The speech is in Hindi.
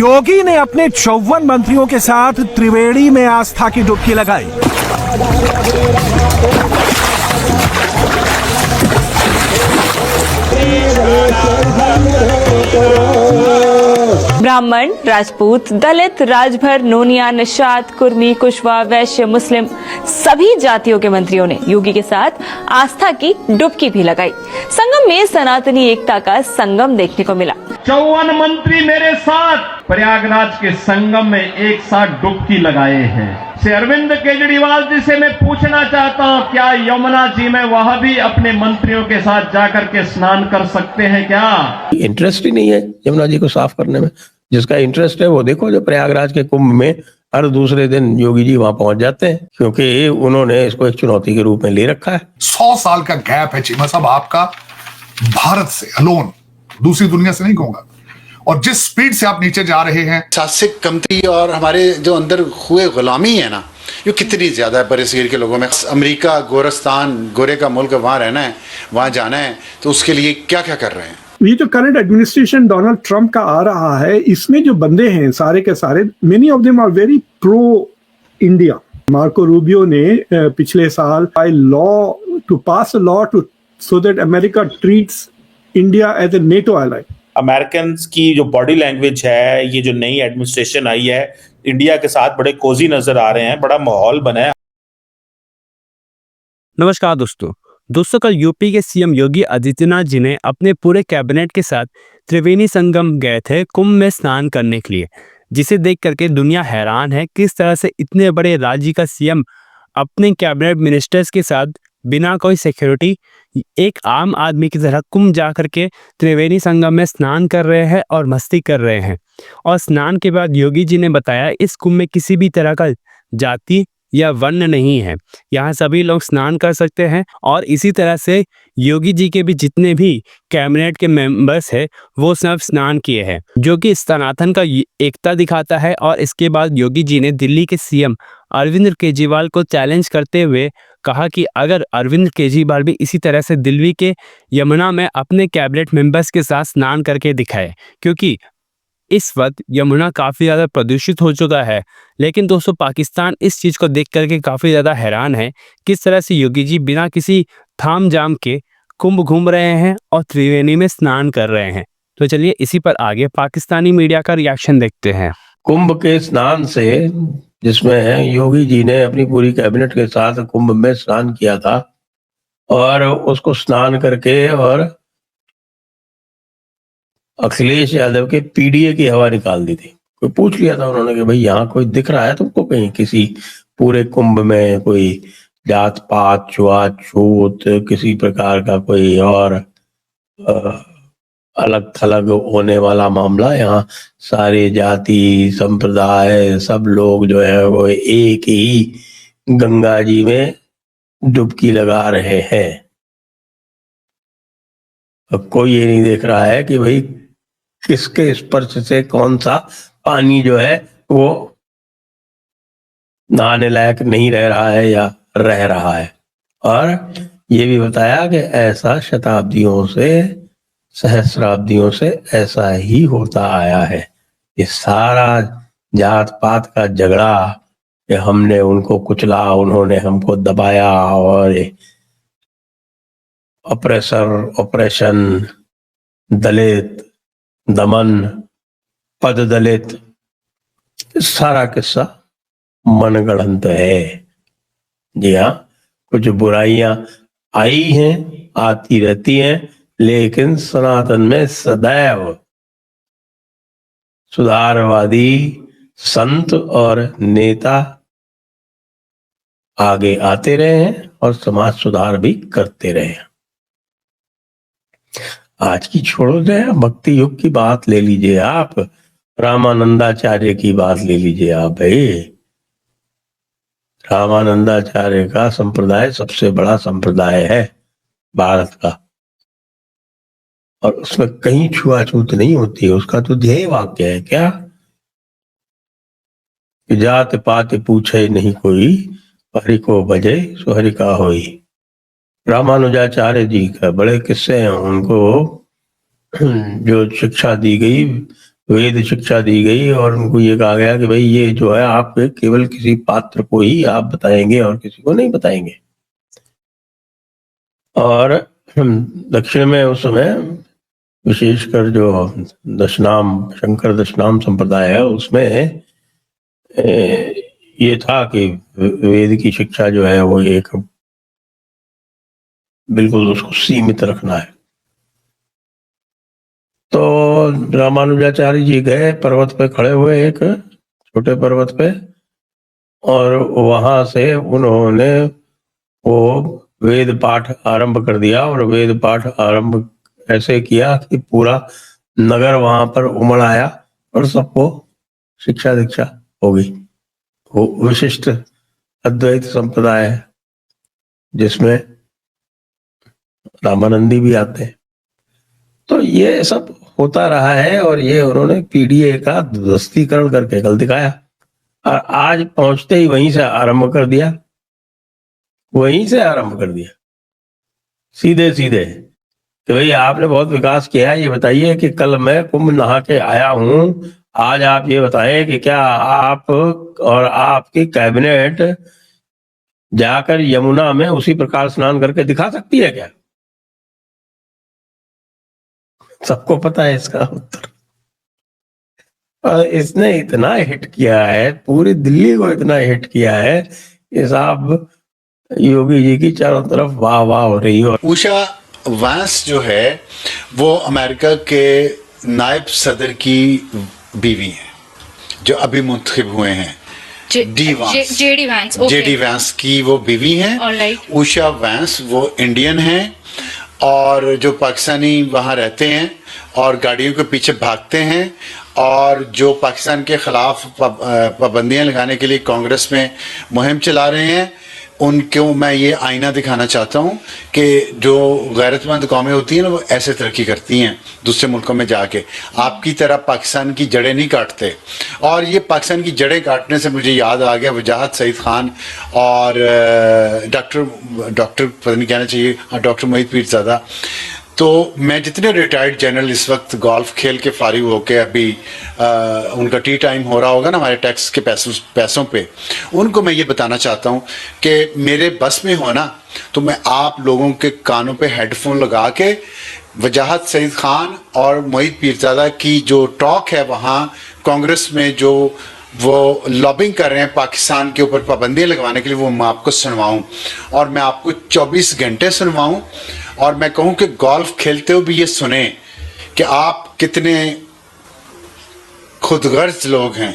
योगी ने अपने 54 मंत्रियों के साथ त्रिवेणी में आस्था की डुबकी लगाई। ब्राह्मण, राजपूत, दलित, राजभर, नोनिया, निषाद, कुर्मी, कुशवा, वैश्य, मुस्लिम सभी जातियों के मंत्रियों ने योगी के साथ आस्था की डुबकी भी लगाई। संगम में सनातनी एकता का संगम देखने को मिला। 54 मंत्री मेरे साथ प्रयागराज के संगम में एक साथ डुबकी लगाए हैं। श्री अरविंद केजरीवाल जी से मैं पूछना चाहता हूं, क्या यमुना जी में वह भी अपने मंत्रियों के साथ जाकर के स्नान कर सकते हैं क्या? इंटरेस्ट ही नहीं है यमुना जी को साफ करने में। जिसका इंटरेस्ट है वो देखो, जो प्रयागराज के कुंभ में हर दूसरे दिन योगी जी वहां पहुंच जाते हैं, क्योंकि उन्होंने इसको एक चुनौती के रूप में ले रखा है। 100 साल का गैप है चीमा साहब आपका भारत से अलोन, दूसरी दुनिया से नहीं कहूंगा। और जिस स्पीड से आप नीचे जा रहे हैं, शासक कमती और हमारे जो अंदर हुए गुलामी है ना, ये कितनी ज्यादा है बरसगीर के लोगों में। अमेरिका, गोरस्तान, गोरे का मुल्क, वहां रहना है, वहां जाना है, तो उसके लिए क्या क्या कर रहे हैं। ये जो करंट एडमिनिस्ट्रेशन डोनाल्ड ट्रंप का आ रहा है, इसमें जो बंदे हैं सारे के सारे, many of them are very pro India. Marco Rubio ने पिछले साल law to pass a law to so that America treats India as a NATO ally. American की जो बॉडी लैंग्वेज है, ये जो नई एडमिनिस्ट्रेशन आई है, इंडिया के साथ बड़े कोजी नजर आ रहे हैं, बड़ा माहौल बना है। नमस्कार दोस्तों, कल यूपी के सीएम योगी आदित्यनाथ जी ने अपने पूरे कैबिनेट के साथ त्रिवेणी संगम गए थे कुंभ में स्नान करने के लिए, जिसे देख करके दुनिया हैरान है किस तरह से इतने बड़े राज्य का सीएम अपने कैबिनेट मिनिस्टर्स के साथ बिना कोई सिक्योरिटी एक आम आदमी की तरह कुंभ जा करके त्रिवेणी संगम में स्नान कर रहे हैं और मस्ती कर रहे हैं। और स्नान के बाद योगी जी ने बताया, इस कुंभ में किसी भी तरह का जाति या वर्ण नहीं है, यहाँ सभी लोग स्नान कर सकते हैं। और इसी तरह से योगी जी के भी जितने भी कैबिनेट के मेंबर्स हैं वो सब स्नान किए हैं, जो कि सनातन का एकता दिखाता है। और इसके बाद योगी जी ने दिल्ली के सीएम अरविंद केजरीवाल को चैलेंज करते हुए कहा कि अगर अरविंद केजरीवाल भी इसी तरह से दिल्ली के यमुना में अपने कैबिनेट मेंबर्स के साथ स्नान करके दिखाए, क्योंकि इस वक्त यमुना काफ़ी ज़्यादा प्रदूषित हो चुका है। लेकिन दोस्तों, पाकिस्तान इस चीज़ को देख करके काफ़ी ज़्यादा हैरान है किस तरह से योगी जी बिना किसी थाम जाम के कुंभ घूम रहे हैं और त्रिवेणी में स्नान कर रहे हैं। तो चलिए इसी पर आगे पाकिस्तानी मीडिया का रिएक्शन देखते हैं। कुंभ के स्नान से, जिसमें योगी जी ने अपनी पूरी कैबिनेट के साथ कुंभ में स्नान किया था और उसको स्नान करके और अखिलेश यादव के पीडीए की हवा निकाल दी थी। कोई पूछ लिया था उन्होंने कि भाई यहाँ कोई दिख रहा है तुमको कहीं किसी पूरे कुंभ में कोई जात पात छुआछूत किसी प्रकार का कोई और अलग थलग होने वाला मामला? यहाँ सारे जाति संप्रदाय सब लोग जो है वो एक ही गंगा जी में डुबकी लगा रहे हैं। अब कोई ये नहीं देख रहा है कि भाई किसके स्पर्श से कौन सा पानी जो है वो नहाने लायक नहीं रह रहा है या रह रहा है। और ये भी बताया कि ऐसा शताब्दियों से सहस्राब्दियों से ऐसा ही होता आया है। ये सारा जात पात का झगड़ा कि हमने उनको कुचला, उन्होंने हमको दबाया, और ऑपरेशन दलित दमन, पद दलित, सारा किस्सा मनगढ़ंत है। जी हाँ, कुछ बुराइयां आई हैं, आती रहती हैं, लेकिन सनातन में सदैव सुधारवादी संत और नेता आगे आते रहे हैं और समाज सुधार भी करते रहे हैं। आज की छोड़ो दे, भक्ति युग की बात ले लीजिए आप, रामानंदाचार्य की बात ले लीजिए आप। भाई रामानंदाचार्य का संप्रदाय सबसे बड़ा संप्रदाय है भारत का, और उसमें कहीं छुआछूत नहीं होती है। उसका तो ध्येय वाक्य है क्या, जात पात पूछे नहीं कोई, हरि को भजे सो हरि का होई। रामानुजाचार्य जी का बड़े किस्से हैं, उनको जो शिक्षा दी गई वेद शिक्षा दी गई और उनको ये कहा गया कि भाई ये जो है आप केवल किसी पात्र को ही आप बताएंगे और किसी को नहीं बताएंगे। और दक्षिण में उस समय विशेषकर जो दशनाम शंकर दशनाम संप्रदाय है उसमें ये था कि वेद की शिक्षा जो है वो एक बिल्कुल उसको सीमित रखना है। तो रामानुजाचार्य जी गए, पर्वत पे खड़े हुए एक छोटे पर्वत पे, और वहां से उन्होंने वो वेद पाठ आरंभ कर दिया। और वेद पाठ आरंभ ऐसे किया कि पूरा नगर वहां पर उमड़ आया और सबको शिक्षा दीक्षा हो गई। वो विशिष्ट अद्वैत संप्रदाय है जिसमें रामानंदी भी आते हैं। तो ये सब होता रहा है और ये उन्होंने पीडीए का दस्तीकरण करके कल दिखाया और आज पहुंचते ही वहीं से आरंभ कर दिया, वहीं से आरंभ कर दिया सीधे सीधे कि भाई आपने बहुत विकास किया है, ये बताइए कि कल मैं कुंभ नहा के आया हूं, आज आप ये बताएं कि क्या आप और आपकी कैबिनेट जाकर यमुना में उसी प्रकार स्नान करके दिखा सकती है क्या? सबको पता है इसका उत्तर। और इसने इतना हिट किया है, पूरी दिल्ली को इतना हिट किया है कि साहब योगी जी की चारों तरफ वाह वाह हो रही है। उषा वैंस जो है वो अमेरिका के नायब सदर की बीवी है जो अभी मुंतखब हुए हैं। जेडी वैंस, जेडी वैंस की वो बीवी हैं। उषा वैंस वो इंडियन हैं और जो पाकिस्तानी वहाँ रहते हैं और गाड़ियों के पीछे भागते हैं और जो पाकिस्तान के खिलाफ पाबंदियां लगाने के लिए कांग्रेस में मुहिम चला रहे हैं, उनको मैं ये आईना दिखाना चाहता हूँ कि जो गैरतमंद कौमें होती हैं ना वो ऐसे तरक्की करती हैं दूसरे मुल्कों में जाके, आपकी तरह पाकिस्तान की जड़ें नहीं काटते। और ये पाकिस्तान की जड़ें काटने से मुझे याद आ गया वजाहत सईद खान और डॉक्टर पता नहीं कहना चाहिए, डॉक्टर मोहित पीरज़ादा। तो मैं जितने रिटायर्ड जनरल इस वक्त गोल्फ खेल के फारिग होके अभी उनका टी टाइम हो रहा होगा ना हमारे टैक्स के पैसों पे, उनको मैं ये बताना चाहता हूँ कि मेरे बस में हो ना तो मैं आप लोगों के कानों पे हेडफोन लगा के वजाहत सईद खान और मोहित पीरज़ादा की जो टॉक है वहाँ कांग्रेस में जो वो लॉबिंग कर रहे हैं पाकिस्तान के ऊपर पाबंदियां लगवाने के लिए, वो मैं आपको सुनवाऊं और मैं आपको 24 घंटे सुनवाऊं और मैं कहूं कि गोल्फ खेलते हुए भी ये सुने कि आप कितने खुदगर्ज लोग हैं।